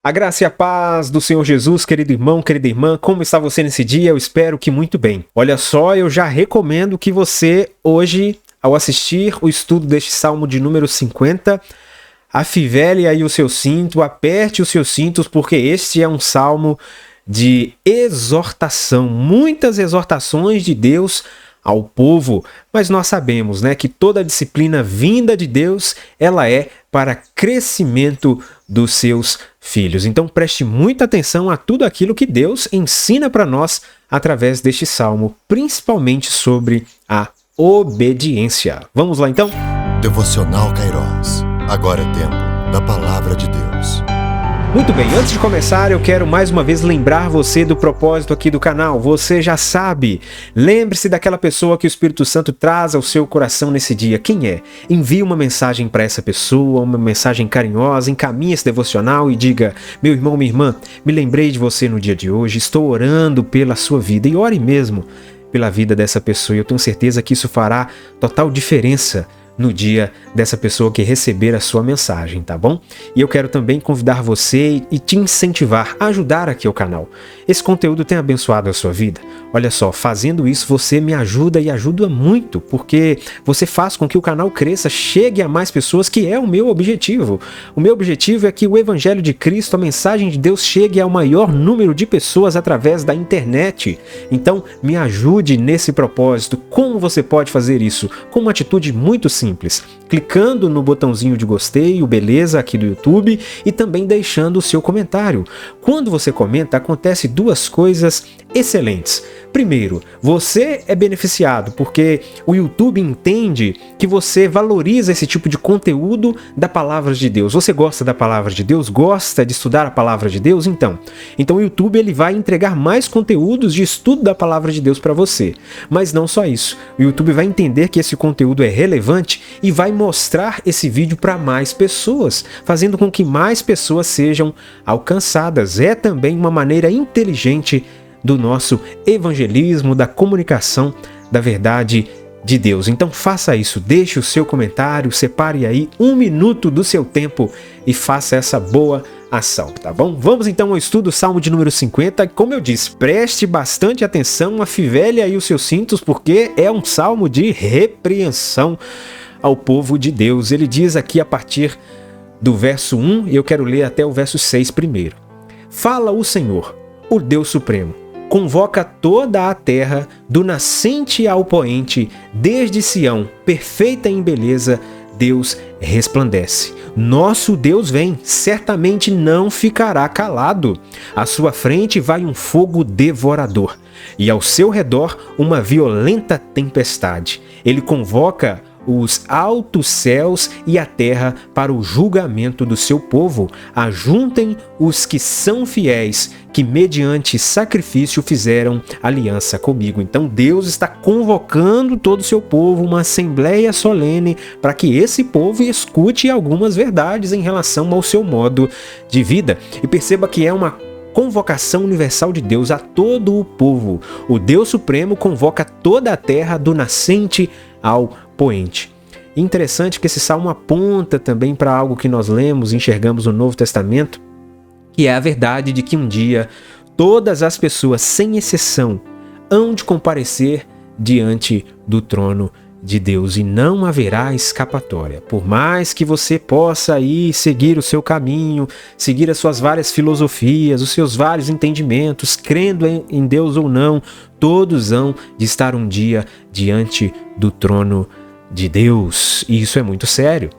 A graça e a paz do Senhor Jesus, querido irmão, querida irmã, como está você nesse dia? Eu espero que muito bem. Olha só, eu já recomendo que você hoje, ao assistir o estudo deste Salmo de número 50, afivele aí o seu cinto, aperte os seus cintos, porque este é um salmo de exortação, muitas exortações de Deus ao povo, mas nós sabemos, né, que toda disciplina vinda de Deus, ela é para crescimento dos seus filhos. Então preste muita atenção a tudo aquilo que Deus ensina para nós através deste salmo, principalmente sobre a obediência. Vamos lá então? Devocional Kairos. Agora é tempo da Palavra de Deus. Muito bem, antes de começar, eu quero mais uma vez lembrar você do propósito aqui do canal. Você já sabe, lembre-se daquela pessoa que o Espírito Santo traz ao seu coração nesse dia. Quem é? Envie uma mensagem para essa pessoa, uma mensagem carinhosa, encaminhe esse devocional e diga: meu irmão, minha irmã, me lembrei de você no dia de hoje, estou orando pela sua vida. E ore mesmo pela vida dessa pessoa. E eu tenho certeza que isso fará total diferença no dia dessa pessoa que receber a sua mensagem, tá bom? E eu quero também convidar você e te incentivar a ajudar aqui o canal. Esse conteúdo tem abençoado a sua vida? Olha só, fazendo isso você me ajuda e ajuda muito, porque você faz com que o canal cresça, chegue a mais pessoas, que é o meu objetivo. O meu objetivo é que o Evangelho de Cristo, a mensagem de Deus, chegue ao maior número de pessoas através da internet. Então, me ajude nesse propósito. Como você pode fazer isso? Com uma atitude muito simples, clicando no botãozinho de gostei, o beleza aqui do YouTube, e também deixando o seu comentário. Quando você comenta, acontece duas coisas excelentes. Primeiro, você é beneficiado porque o YouTube entende que você valoriza esse tipo de conteúdo da Palavra de Deus. Você gosta da Palavra de Deus? Gosta de estudar a Palavra de Deus? Então o YouTube ele vai entregar mais conteúdos de estudo da Palavra de Deus para você. Mas não só isso. O YouTube vai entender que esse conteúdo é relevante e vai mostrar esse vídeo para mais pessoas, fazendo com que mais pessoas sejam alcançadas. É também uma maneira inteligente do nosso evangelismo, da comunicação da verdade de Deus. Então faça isso, deixe o seu comentário, separe aí 1 minuto do seu tempo e faça essa boa ação, tá bom? Vamos então ao estudo, Salmo de número 50. Como eu disse, preste bastante atenção, afivele aí os seus cintos, porque é um salmo de repreensão ao povo de Deus. Ele diz aqui a partir do verso 1, e eu quero ler até o verso 6 primeiro. Fala o Senhor, o Deus Supremo, convoca toda a terra, do nascente ao poente, desde Sião, perfeita em beleza, Deus resplandece. Nosso Deus vem, certamente não ficará calado. À sua frente vai um fogo devorador, e ao seu redor uma violenta tempestade. Ele convoca os altos céus e a terra para o julgamento do seu povo. Ajuntem os que são fiéis, que mediante sacrifício fizeram aliança comigo. Então Deus está convocando todo o seu povo, uma assembleia solene, para que esse povo escute algumas verdades em relação ao seu modo de vida. E perceba que é uma convocação universal de Deus a todo o povo. O Deus Supremo convoca toda a terra, do nascente ao poente. Interessante que esse salmo aponta também para algo que nós lemos e enxergamos no Novo Testamento, que é a verdade de que um dia todas as pessoas, sem exceção, hão de comparecer diante do trono de Deus e não haverá escapatória. Por mais que você possa aí seguir o seu caminho, seguir as suas várias filosofias, os seus vários entendimentos, crendo em Deus ou não, todos hão de estar um dia diante do trono de Deus. E isso é muito sério.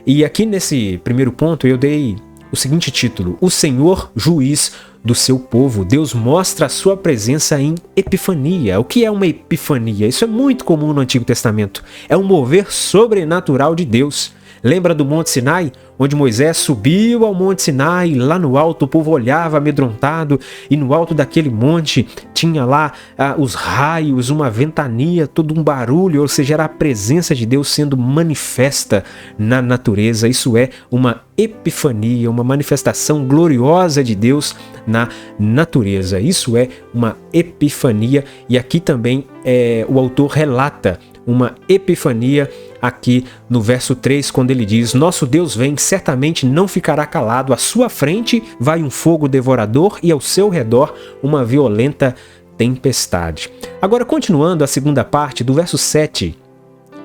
E aqui nesse primeiro ponto eu dei o seguinte título: O Senhor Juiz do seu povo. Deus mostra a sua presença em epifania. O que é uma epifania? Isso é muito comum no Antigo Testamento. É um mover sobrenatural de Deus. Lembra do Monte Sinai? Onde Moisés subiu ao Monte Sinai, lá no alto o povo olhava amedrontado, e no alto daquele monte tinha lá os raios, uma ventania, todo um barulho, ou seja, era a presença de Deus sendo manifesta na natureza. Isso é uma epifania, uma manifestação gloriosa de Deus na natureza. Isso é uma epifania, e aqui também o autor relata uma epifania aqui no verso 3, quando ele diz: nosso Deus vem, certamente não ficará calado, à sua frente vai um fogo devorador e ao seu redor uma violenta tempestade. Agora, continuando a segunda parte, do verso 7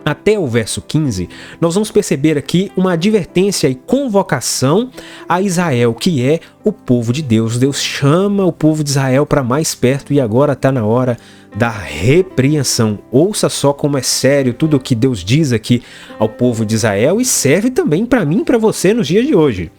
até o verso 15, nós vamos perceber aqui uma advertência e convocação a Israel, que é o povo de Deus. Deus chama o povo de Israel para mais perto e agora está na hora da repreensão. Ouça só como é sério tudo o que Deus diz aqui ao povo de Israel e serve também para mim e para você nos dias de hoje.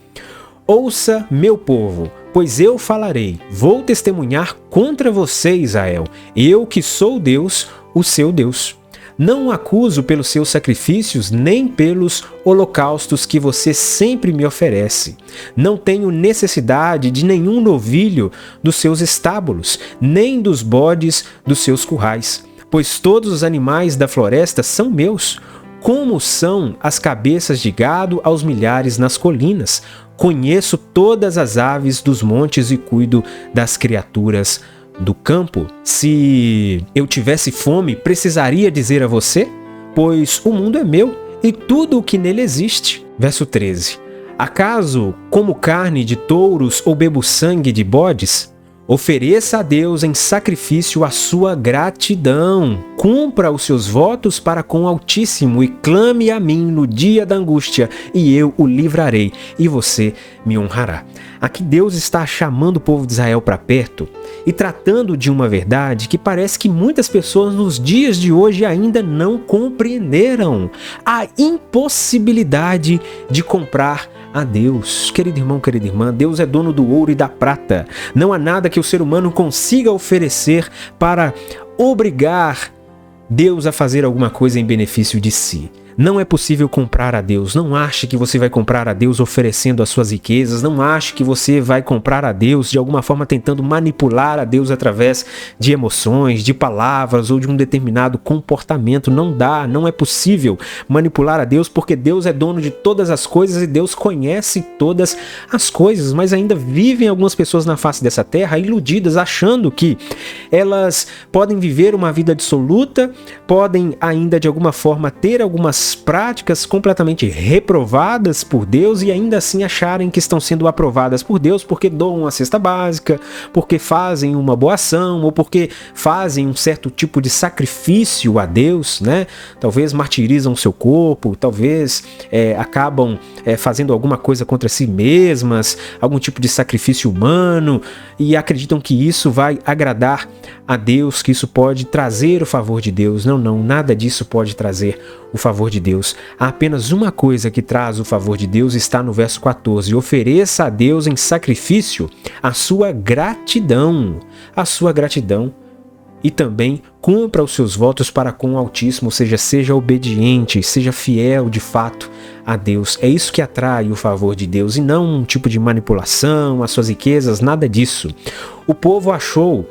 Ouça, meu povo, pois eu falarei, vou testemunhar contra você, Israel, eu que sou Deus, o seu Deus. Não o acuso pelos seus sacrifícios, nem pelos holocaustos que você sempre me oferece. Não tenho necessidade de nenhum novilho dos seus estábulos, nem dos bodes dos seus currais, pois todos os animais da floresta são meus, como são as cabeças de gado aos milhares nas colinas. Conheço todas as aves dos montes e cuido das criaturas do campo. Se eu tivesse fome, precisaria dizer a você? Pois o mundo é meu e tudo o que nele existe. Verso 13. Acaso como carne de touros ou bebo sangue de bodes? Ofereça a Deus em sacrifício a sua gratidão. Cumpra os seus votos para com o Altíssimo e clame a mim no dia da angústia, e eu o livrarei, e você me honrará. Aqui Deus está chamando o povo de Israel para perto e tratando de uma verdade que parece que muitas pessoas nos dias de hoje ainda não compreenderam: a impossibilidade de comprar a Deus. Querido irmão, querida irmã, Deus é dono do ouro e da prata. Não há nada que o ser humano consiga oferecer para obrigar Deus a fazer alguma coisa em benefício de si. Não é possível comprar a Deus. Não ache que você vai comprar a Deus oferecendo as suas riquezas. Não ache que você vai comprar a Deus de alguma forma tentando manipular a Deus através de emoções, de palavras ou de um determinado comportamento. Não dá, não é possível manipular a Deus, porque Deus é dono de todas as coisas e Deus conhece todas as coisas. Mas ainda vivem algumas pessoas na face dessa terra iludidas, achando que elas podem viver uma vida dissoluta, podem ainda de alguma forma ter algumas práticas completamente reprovadas por Deus e ainda assim acharem que estão sendo aprovadas por Deus porque doam uma cesta básica, porque fazem uma boa ação ou porque fazem um certo tipo de sacrifício a Deus, né? Talvez martirizam o seu corpo, talvez acabam fazendo alguma coisa contra si mesmas, algum tipo de sacrifício humano, e acreditam que isso vai agradar a Deus, que isso pode trazer o favor de Deus. Não, nada disso pode trazer o favor de Deus. Há apenas uma coisa que traz o favor de Deus, está no verso 14. Ofereça a Deus em sacrifício a sua gratidão. A sua gratidão. E também cumpra os seus votos para com o Altíssimo, ou seja, seja obediente, seja fiel de fato a Deus. É isso que atrai o favor de Deus e não um tipo de manipulação, as suas riquezas, nada disso. O povo achou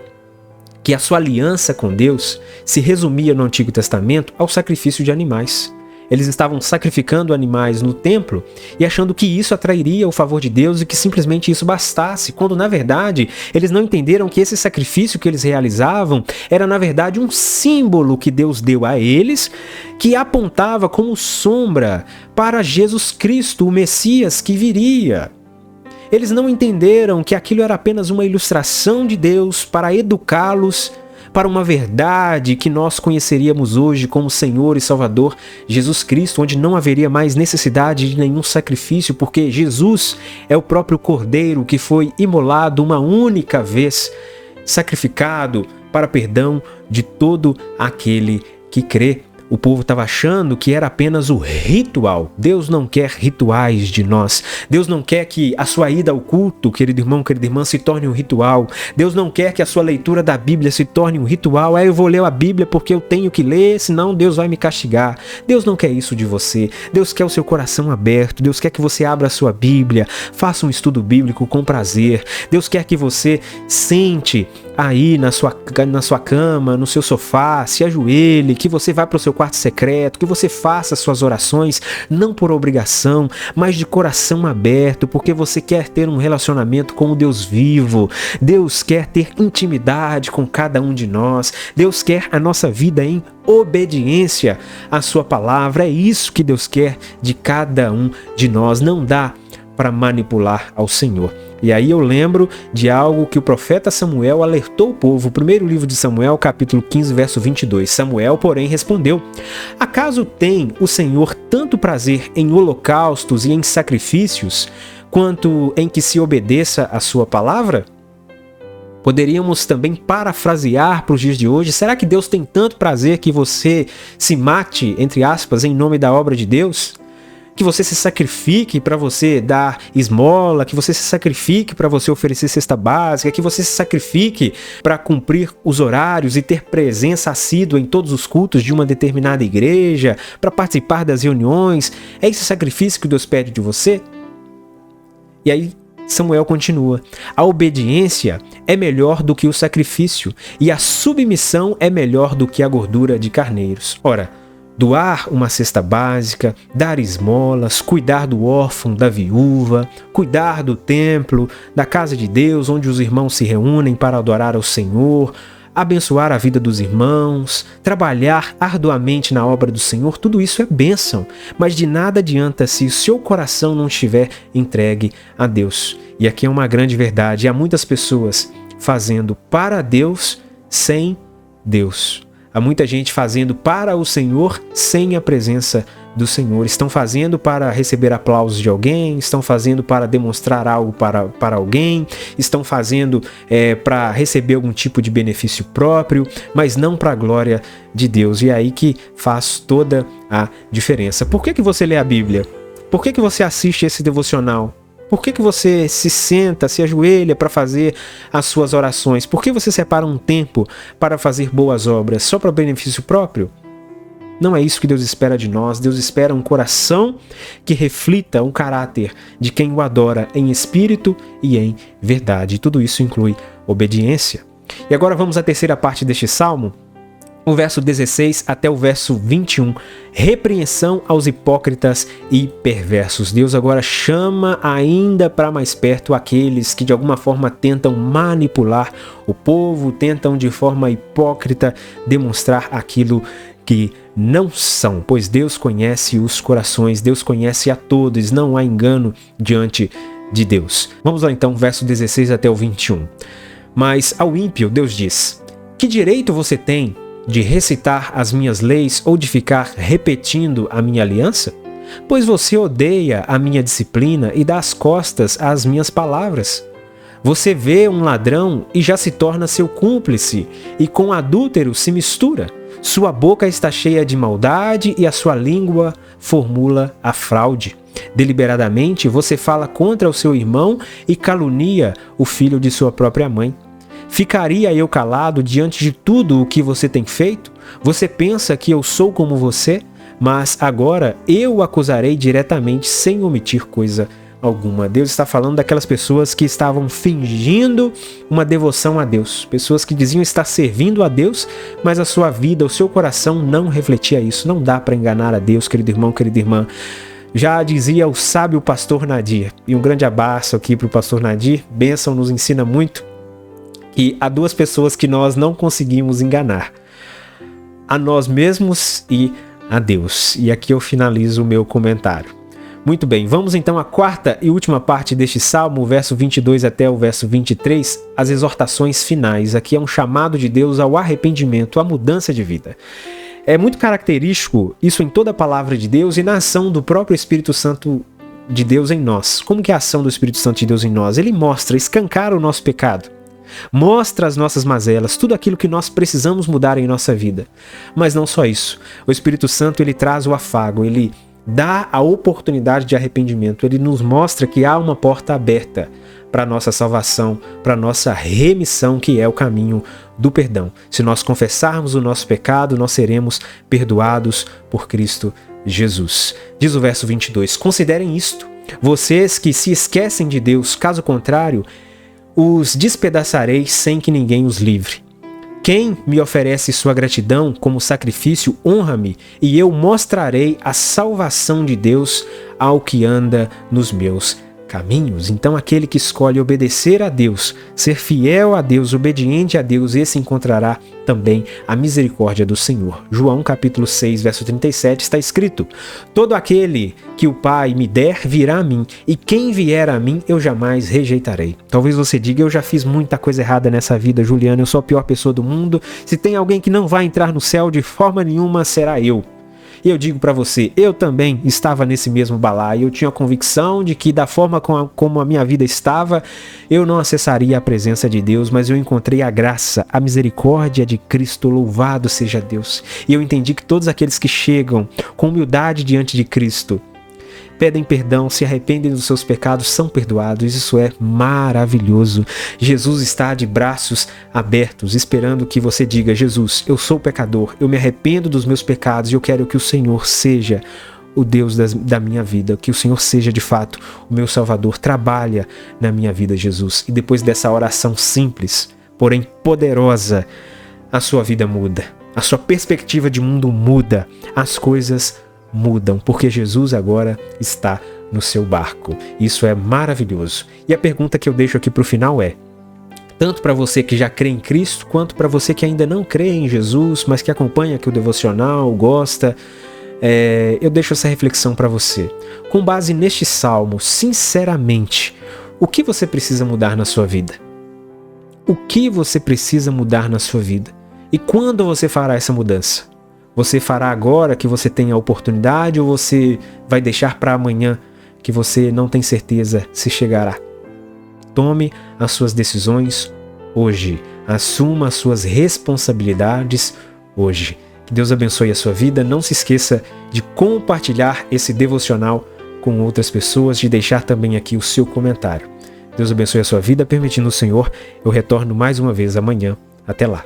que a sua aliança com Deus se resumia no Antigo Testamento ao sacrifício de animais. Eles estavam sacrificando animais no templo e achando que isso atrairia o favor de Deus e que simplesmente isso bastasse, quando na verdade eles não entenderam que esse sacrifício que eles realizavam era na verdade um símbolo que Deus deu a eles, que apontava como sombra para Jesus Cristo, o Messias que viria. Eles não entenderam que aquilo era apenas uma ilustração de Deus para educá-los para uma verdade que nós conheceríamos hoje como Senhor e Salvador Jesus Cristo, onde não haveria mais necessidade de nenhum sacrifício, porque Jesus é o próprio Cordeiro que foi imolado uma única vez, sacrificado para perdão de todo aquele que crê. O povo estava achando que era apenas o ritual. Deus não quer rituais de nós. Deus não quer que a sua ida ao culto, querido irmão, querida irmã, se torne um ritual. Deus não quer que a sua leitura da Bíblia se torne um ritual. Eu vou ler a Bíblia porque eu tenho que ler, senão Deus vai me castigar. Deus não quer isso de você. Deus quer o seu coração aberto. Deus quer que você abra a sua Bíblia, faça um estudo bíblico com prazer. Deus quer que você sente aí na sua cama, no seu sofá, se ajoelhe, que você vá para o seu quarto secreto, que você faça suas orações não por obrigação, mas de coração aberto, porque você quer ter um relacionamento com o Deus vivo. Deus quer ter intimidade com cada um de nós. Deus quer a nossa vida em obediência à sua palavra. É isso que Deus quer de cada um de nós. Não dá para manipular ao Senhor. E aí eu lembro de algo que o profeta Samuel alertou o povo. O primeiro livro de Samuel, capítulo 15, verso 22. Samuel, porém, respondeu: acaso tem o Senhor tanto prazer em holocaustos e em sacrifícios, quanto em que se obedeça a sua palavra? Poderíamos também parafrasear para os dias de hoje: será que Deus tem tanto prazer que você se mate, entre aspas, em nome da obra de Deus? Que você se sacrifique para você dar esmola, que você se sacrifique para você oferecer cesta básica, que você se sacrifique para cumprir os horários e ter presença assídua em todos os cultos de uma determinada igreja, para participar das reuniões? É esse sacrifício que Deus pede de você? E aí Samuel continua: a obediência é melhor do que o sacrifício, e a submissão é melhor do que a gordura de carneiros. Ora, doar uma cesta básica, dar esmolas, cuidar do órfão, da viúva, cuidar do templo, da casa de Deus, onde os irmãos se reúnem para adorar ao Senhor, abençoar a vida dos irmãos, trabalhar arduamente na obra do Senhor, tudo isso é bênção, mas de nada adianta se o seu coração não estiver entregue a Deus. E aqui é uma grande verdade: há muitas pessoas fazendo para Deus sem Deus. Há muita gente fazendo para o Senhor sem a presença do Senhor. Estão fazendo para receber aplausos de alguém, estão fazendo para demonstrar algo para alguém, estão fazendo para receber algum tipo de benefício próprio, mas não para a glória de Deus. E é aí que faz toda a diferença. Por que você lê a Bíblia? Por que você assiste esse devocional? Por que você se senta, se ajoelha para fazer as suas orações? Por que você separa um tempo para fazer boas obras? Só para benefício próprio? Não é isso que Deus espera de nós. Deus espera um coração que reflita o caráter de quem o adora em espírito e em verdade. E tudo isso inclui obediência. E agora vamos à terceira parte deste salmo. O verso 16 até o verso 21, repreensão aos hipócritas e perversos. Deus agora chama ainda para mais perto aqueles que de alguma forma tentam manipular o povo, tentam de forma hipócrita demonstrar aquilo que não são, pois Deus conhece os corações, Deus conhece a todos, não há engano diante de Deus. Vamos lá então, verso 16 até o 21. Mas ao ímpio Deus diz: que direito você tem de recitar as minhas leis ou de ficar repetindo a minha aliança? Pois você odeia a minha disciplina e dá as costas às minhas palavras. Você vê um ladrão e já se torna seu cúmplice, e com adúltero se mistura. Sua boca está cheia de maldade e a sua língua formula a fraude. Deliberadamente você fala contra o seu irmão e calunia o filho de sua própria mãe. Ficaria eu calado diante de tudo o que você tem feito? Você pensa que eu sou como você? Mas agora eu o acusarei diretamente sem omitir coisa alguma. Deus está falando daquelas pessoas que estavam fingindo uma devoção a Deus. Pessoas que diziam estar servindo a Deus, mas a sua vida, o seu coração não refletia isso. Não dá para enganar a Deus, querido irmão, querida irmã. Já dizia o sábio pastor Nadir. E um grande abraço aqui para o pastor Nadir. Bênção, nos ensina muito. E há duas pessoas que nós não conseguimos enganar: a nós mesmos e a Deus. E aqui eu finalizo o meu comentário. Muito bem, vamos então à quarta e última parte deste salmo, o verso 22 até o verso 23, as exortações finais. Aqui é um chamado de Deus ao arrependimento, à mudança de vida. É muito característico isso em toda a palavra de Deus e na ação do próprio Espírito Santo de Deus em nós. Como que é a ação do Espírito Santo de Deus em nós? Ele mostra, escancara o nosso pecado. Mostra as nossas mazelas, tudo aquilo que nós precisamos mudar em nossa vida. Mas não só isso. O Espírito Santo, ele traz o afago, ele dá a oportunidade de arrependimento. Ele nos mostra que há uma porta aberta para a nossa salvação, para a nossa remissão, que é o caminho do perdão. Se nós confessarmos o nosso pecado, nós seremos perdoados por Cristo Jesus. Diz o verso 22, considerem isto, vocês que se esquecem de Deus, caso contrário, os despedaçarei sem que ninguém os livre. Quem me oferece sua gratidão como sacrifício, honra-me, e eu mostrarei a salvação de Deus ao que anda nos meus caminhos. Então, aquele que escolhe obedecer a Deus, ser fiel a Deus, obediente a Deus, esse encontrará também a misericórdia do Senhor. João capítulo 6, verso 37 está escrito: todo aquele que o Pai me der virá a mim, e quem vier a mim eu jamais rejeitarei. Talvez você diga: eu já fiz muita coisa errada nessa vida, Juliano, eu sou a pior pessoa do mundo. Se tem alguém que não vai entrar no céu de forma nenhuma, será eu. E eu digo para você, eu também estava nesse mesmo balaio, eu tinha a convicção de que da forma como a minha vida estava, eu não acessaria a presença de Deus, mas eu encontrei a graça, a misericórdia de Cristo, louvado seja Deus. E eu entendi que todos aqueles que chegam com humildade diante de Cristo, pedem perdão, se arrependem dos seus pecados, são perdoados. Isso é maravilhoso. Jesus está de braços abertos, esperando que você diga: Jesus, eu sou pecador, eu me arrependo dos meus pecados e eu quero que o Senhor seja o Deus da minha vida, que o Senhor seja de fato o meu Salvador. Trabalha na minha vida, Jesus. E depois dessa oração simples, porém poderosa, a sua vida muda, a sua perspectiva de mundo muda, as coisas mudam, porque Jesus agora está no seu barco. Isso é maravilhoso. E a pergunta que eu deixo aqui para o final é: tanto para você que já crê em Cristo, quanto para você que ainda não crê em Jesus, mas que acompanha aqui o devocional, gosta, eu deixo essa reflexão para você. Com base neste salmo, sinceramente, o que você precisa mudar na sua vida? O que você precisa mudar na sua vida? E quando você fará essa mudança? Você fará agora que você tem a oportunidade, ou você vai deixar para amanhã que você não tem certeza se chegará? Tome as suas decisões hoje. Assuma as suas responsabilidades hoje. Que Deus abençoe a sua vida. Não se esqueça de compartilhar esse devocional com outras pessoas, de deixar também aqui o seu comentário. Deus abençoe a sua vida. Permitindo o Senhor, eu retorno mais uma vez amanhã. Até lá.